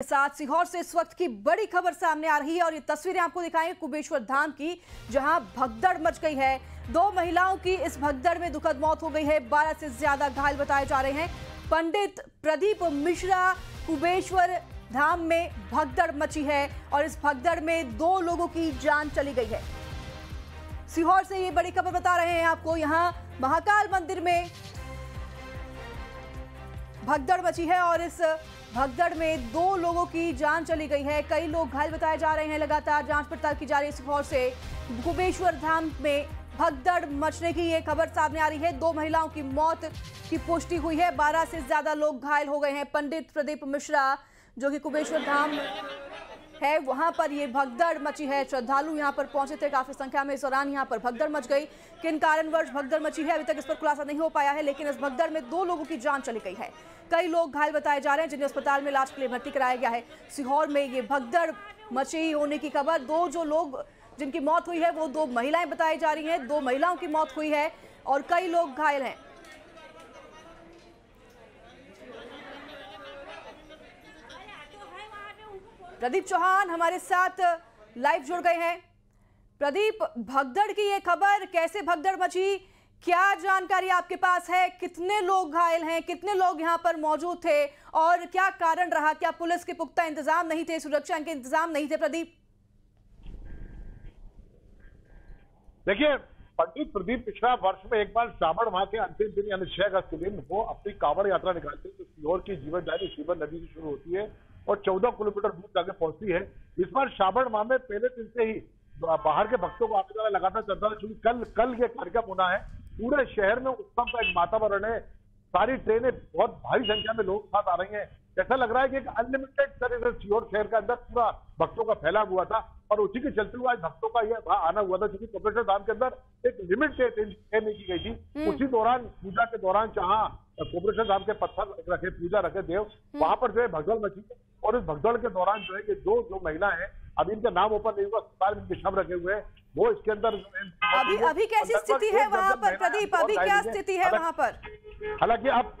साथ सीहोर से इस वक्त की बड़ी खबर सामने आ रही है और ये तस्वीरें आपको दिखाएंगे कुबेश्वर धाम की, जहां भगदड़ मच गई है। 2 महिलाओं की इस भगदड़ में दुखद मौत हो गई है। 12 से ज्यादा घायल बताए जा रहे हैं। पंडित प्रदीप मिश्रा कुबेश्वर धाम में भगदड़ मची है और इस भगदड़ में 2 लोगों की जान चली गई है। सीहोर से ये बड़ी खबर बता रहे हैं आपको। यहाँ महाकाल मंदिर में भगदड़ मची है और इस भगदड़ में 2 लोगों की जान चली गई है। कई लोग घायल बताए जा रहे हैं। लगातार जांच पड़ताल की जा रही है। सीहोर से कुबेश्वर धाम में भगदड़ मचने की ये खबर सामने आ रही है। 2 महिलाओं की मौत की पुष्टि हुई है। 12 से ज्यादा लोग घायल हो गए हैं। पंडित प्रदीप मिश्रा जो कि कुबेश्वर धाम है, वहां पर ये भगदड़ मची है। श्रद्धालु यहां पर पहुंचे थे काफी संख्या में। इस दौरान यहां पर भगदड़ मच गई। किन कारणवश भगदड़ मची है अभी तक इस पर खुलासा नहीं हो पाया है, लेकिन इस भगदड़ में 2 लोगों की जान चली गई है। कई लोग घायल बताए जा रहे हैं जिन्हें अस्पताल में इलाज के लिए भर्ती कराया गया है। सीहोर में ये भगदड़ मची होने की खबर, 2 जो लोग जिनकी मौत हुई है वो 2 महिलाएं बताई जा रही हैं। 2 महिलाओं की मौत हुई है और कई लोग घायल हैं। प्रदीप चौहान हमारे साथ लाइव जुड़ गए हैं। प्रदीप, भगदड़ की ये खबर, कैसे भगदड़ मची, क्या जानकारी आपके पास है? कितने लोग घायल हैं? कितने लोग यहां पर मौजूद थे और क्या कारण रहा? क्या पुलिस के पुख्ता इंतजाम नहीं थे, सुरक्षा के इंतजाम नहीं थे? प्रदीप, देखिए, पंडित प्रदीप मिश्रा वर्ष में एक बार श्रावण माह के अंतिम दिन यानी 6 अगस्त के दिन वो अपनी कांवड़ यात्रा निकालते हैं जो सीहोर की जीवनदायिनी शिवन नदी से शुरू होती है और 14 किलोमीटर दूर जाके पहुंचती है। इस बार श्रावण माह में पहले दिन से ही बाहर के भक्तों को आने जाना लगातार चलता है, क्योंकि कल ये कार्यक्रम होना है। पूरे शहर में उत्सव का एक वातावरण है। सारी ट्रेनें बहुत भारी संख्या में लोग साथ आ रही हैं। ऐसा लग रहा है कि एक अनलिमिटेड तरह से सीहोर शहर के अंदर पूरा भक्तों का फैला हुआ था और उसी के चलते हुए आज भक्तों का यह आना हुआ था, क्योंकि कुबेश्वर धाम के अंदर एक लिमिट तय नहीं की गई थी। उसी दौरान पूजा के दौरान जहां कुबेश्वर धाम के पत्थर रखे, पूजा रखे देव, वहां पर जो है भगदड़ मची और इस भगदड़ के दौरान जो है कि जो महिला है, अभी इनका नाम ओपन नहीं हुआ, अस्पताल में शव रखे हुए हैं, वो इसके अंदर अभी कैसी स्थिति है वहां पर? प्रदीप, अभी क्या स्थिति है वहां पर? हालांकि अब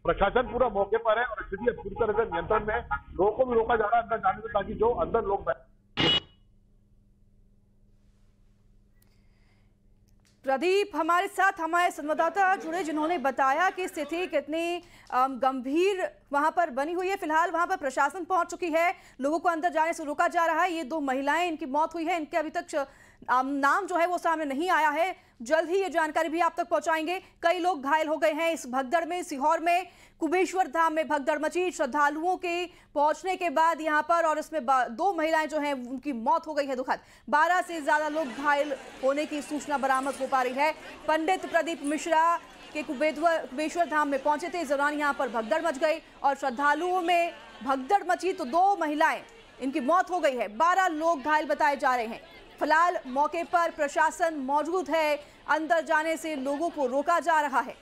प्रशासन पूरा मौके पर है और स्थिति पूरी तरह से नियंत्रण में है। लोगों को भी रोका जा रहा है अंदर जाने से, ताकि जो अंदर लोग प्रदीप, हमारे साथ हमारे संवाददाता जुड़े जिन्होंने बताया कि स्थिति कितनी गंभीर वहां पर बनी हुई है। फिलहाल वहां पर प्रशासन पहुंच चुकी है, लोगों को अंदर जाने से रोका जा रहा है। ये 2 महिलाएं, इनकी मौत हुई है, इनके अभी तक नाम जो है वो सामने नहीं आया है। जल्द ही ये जानकारी भी आप तक पहुंचाएंगे। कई लोग घायल हो गए हैं इस भगदड़ में। सीहोर में कुबेश्वर धाम में भगदड़ मची श्रद्धालुओं के पहुंचने के बाद यहां पर, और इसमें 2 महिलाएं जो हैं उनकी मौत हो गई है दुखद। 12 से ज्यादा लोग घायल होने की सूचना बरामद हो पा रही है। पंडित प्रदीप मिश्रा के कुबेश्वर धाम में पहुंचे थे। इस दौरान यहां पर भगदड़ मच गई और श्रद्धालुओं में भगदड़ मची तो 2 महिलाएं, इनकी मौत हो गई है। 12 लोग घायल बताए जा रहे हैं। फिलहाल मौके पर प्रशासन मौजूद है, अंदर जाने से लोगों को रोका जा रहा है।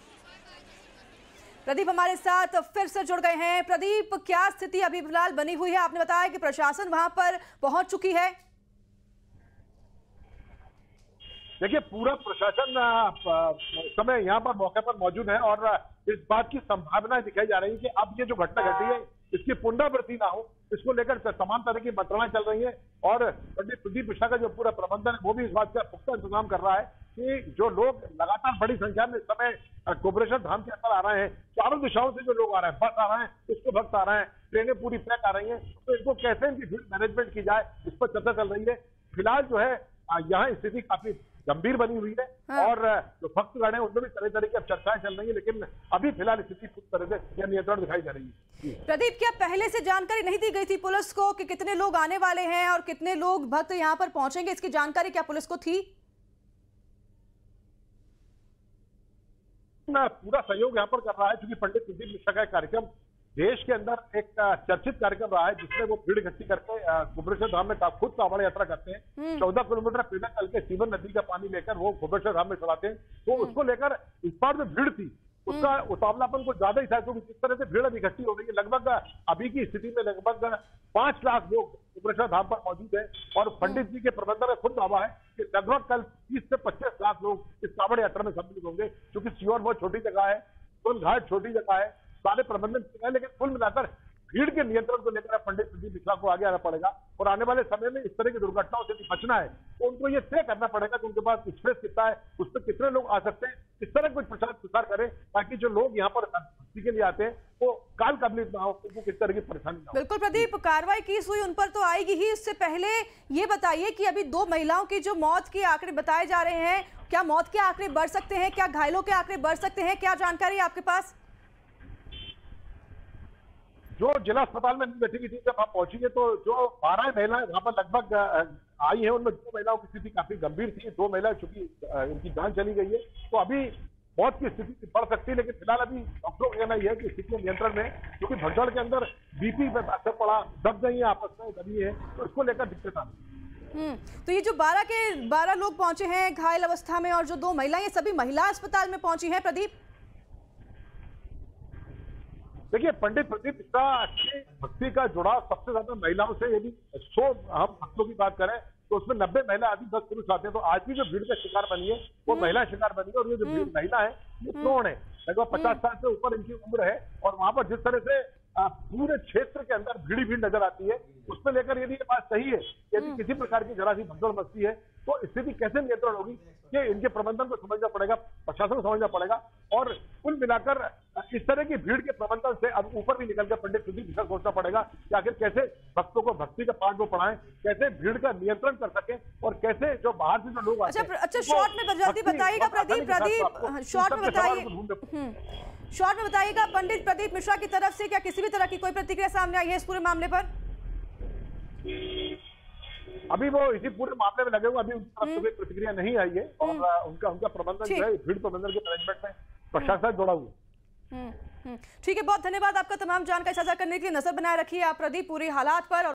प्रदीप हमारे साथ फिर से जुड़ गए हैं। प्रदीप, क्या स्थिति अभी फिलहाल बनी हुई है? आपने बताया कि प्रशासन वहां पर पहुंच चुकी है। देखिए, पूरा प्रशासन समय यहाँ पर मौके पर मौजूद है और इस बात की संभावना दिखाई जा रही है कि अब ये जो घटना घटी है इसकी पुनरावृत्ति ना हो, इसको लेकर तमाम तरह की मंत्रणाएं चल रही है और पंडित प्रदीप मिश्रा का जो पूरा प्रबंधन है वो भी इस बात का पुख्ता इंतजाम कर रहा है कि जो लोग लगातार बड़ी संख्या में इस समय कुबेश्वर धाम के अंदर आ रहे हैं, चारों दिशाओं से जो लोग आ रहे हैं, बस आ रहे हैं, उसको भक्त आ रहे हैं, ट्रेनें पूरी पैक आ रही हैं, तो इनको कैसे इनकी भीड़ मैनेजमेंट की जाए, इस पर चर्चा चल रही है। फिलहाल जो है यहाँ स्थिति काफी गंभीर बनी हुई है और जो भक्तगण है उनमें भी तरह तरह की अब चर्चाएं चल रही है, लेकिन अभी फिलहाल स्थिति पूरी तरह से नियंत्रण दिखाई जा रही है। प्रदीप, क्या पहले से जानकारी नहीं दी गई थी पुलिस को कि कितने लोग आने वाले हैं और कितने लोग भक्त यहाँ पर पहुंचेंगे? इसकी जानकारी क्या पुलिस को थी? पूरा सहयोग यहाँ पर कर रहा है, क्योंकि पंडित प्रदीप मिश्रा का कार्यक्रम देश के अंदर एक चर्चित कार्यक्रम रहा है, जिसमें वो भीड़ इकट्ठी करके कुबेश्वर धाम में खुद कांवड़ यात्रा करते हैं। 14 किलोमीटर पैदल चल के शिवन नदी का पानी लेकर वो कुबेश्वर धाम में चढ़ाते हैं। तो उसको लेकर इस बार जो भीड़ थी उसका उतावलापन कुछ ज्यादा ही था, क्योंकि जिस तरह से भीड़ इकट्ठी हो रही है, लगभग अभी की स्थिति में लगभग 5 लाख लोग कुबेश्वर धाम पर मौजूद है और पंडित जी के प्रबंधन का खुद दावा है कि लगभग कल 30 से 25 लाख लोग इस कांवड़ यात्रा में सम्मिलित होंगे। क्योंकि सीहोर बहुत छोटी जगह है, घाट छोटी जगह है, सारे प्रबंधन, लेकिन कुल मिलाकर भीड़ के नियंत्रण को लेकर पंडित प्रदीप मिश्रा को आगे आना पड़ेगा और आने वाले समय में इस तरह की दुर्घटनाओं से बचना है तो उनको ये तय करना पड़ेगा कि उनके पास स्पेस कितना है, उस पर कितने लोग आ सकते हैं, इस तरह कुछ प्रचार प्रसार करें ताकि जो लोग यहाँ पर भक्ति के लिए आते हैं वो काल कबलित ना हो, उनको किस तरह की परेशानी ना हो। बिल्कुल प्रदीप, कार्रवाई की हुई उन पर तो आएगी ही। इससे पहले ये बताइए कि अभी 2 महिलाओं की जो मौत के आंकड़े बताए जा रहे हैं, क्या मौत के आंकड़े बढ़ सकते हैं, क्या घायलों के आंकड़े बढ़ सकते हैं, क्या जानकारी है आपके पास? जो जिला अस्पताल में बैठी की थी जब आप पहुंचेंगे तो जो 12 महिलाएं वहां पर लगभग आई है, उनमें 2 महिलाओं की स्थिति काफी गंभीर थी। 2 महिलाएं चूंकि इनकी जान चली गई है तो अभी मौत की स्थिति बढ़ सकती है, लेकिन फिलहाल अभी डॉक्टरों का कहना यह है कि स्थिति नियंत्रण में, क्योंकि भगदड़ के अंदर बीपी पे असर पड़ा, दब गई है, आपस में दबी है, तो इसको लेकर दिक्कत आ रही है। तो ये जो 12 लोग पहुंचे हैं घायल अवस्था में और जो 2 महिलाएं, ये सभी महिला अस्पताल में पहुंची हैं प्रदीप? देखिए, पंडित प्रदीप मिश्रा की भक्ति का जुड़ाव सबसे ज्यादा महिलाओं से, यदि 100 हम भक्तों की बात करें तो उसमें 90 महिला आदि 10 पुरुष आते हैं। तो आज भी जो भीड़ का शिकार बनी है वो महिला शिकार बनी है और ये जो भीड़ महिला है ये प्रौढ़ है, लगभग 50 साल से ऊपर इनकी उम्र है और वहां पर जिस तरह से पूरे क्षेत्र के अंदर भीड़ नजर आती है, उसमें लेकर यदि ये बात सही है, यदि किसी प्रकार की जरा सी भगदड़ मस्ती है तो स्थिति कैसे नियंत्रण होगी, ये इनके प्रबंधन को समझना पड़ेगा, प्रशासन को समझना पड़ेगा। और कुल मिलाकर इस तरह की भीड़ के प्रबंधन से अब ऊपर भी निकलकर पंडित प्रदीप मिश्रा सोचना पड़ेगा कि आखिर कैसे भक्तों को भक्ति का पाठ वो पढ़ाएं, कैसे भीड़ का नियंत्रण कर सके और कैसे जो बाहर से जो लोग आते हैं। अच्छा, शॉर्ट में जल्दी बताइएगा प्रदीप, शॉर्ट में बताइए, शॉर्ट में बताइएगा पंडित प्रदीप मिश्रा की तरफ से क्या किसी भी तरह की कोई प्रतिक्रिया सामने आई है इस पूरे मामले पर? अभी वो इसी पूरे मामले में लगे हुए, अभी उनकी तरफ से कोई प्रतिक्रिया नहीं आई है और उनका प्रबंधन जो है भीड़ प्रबंधन के मैनेजमेंट में प्रशासन जुड़ा हुआ है। ठीक है, बहुत धन्यवाद आपका तमाम जानकारी साझा करने के लिए। नजर बनाए रखिए आप प्रदीप पूरे हालात पर।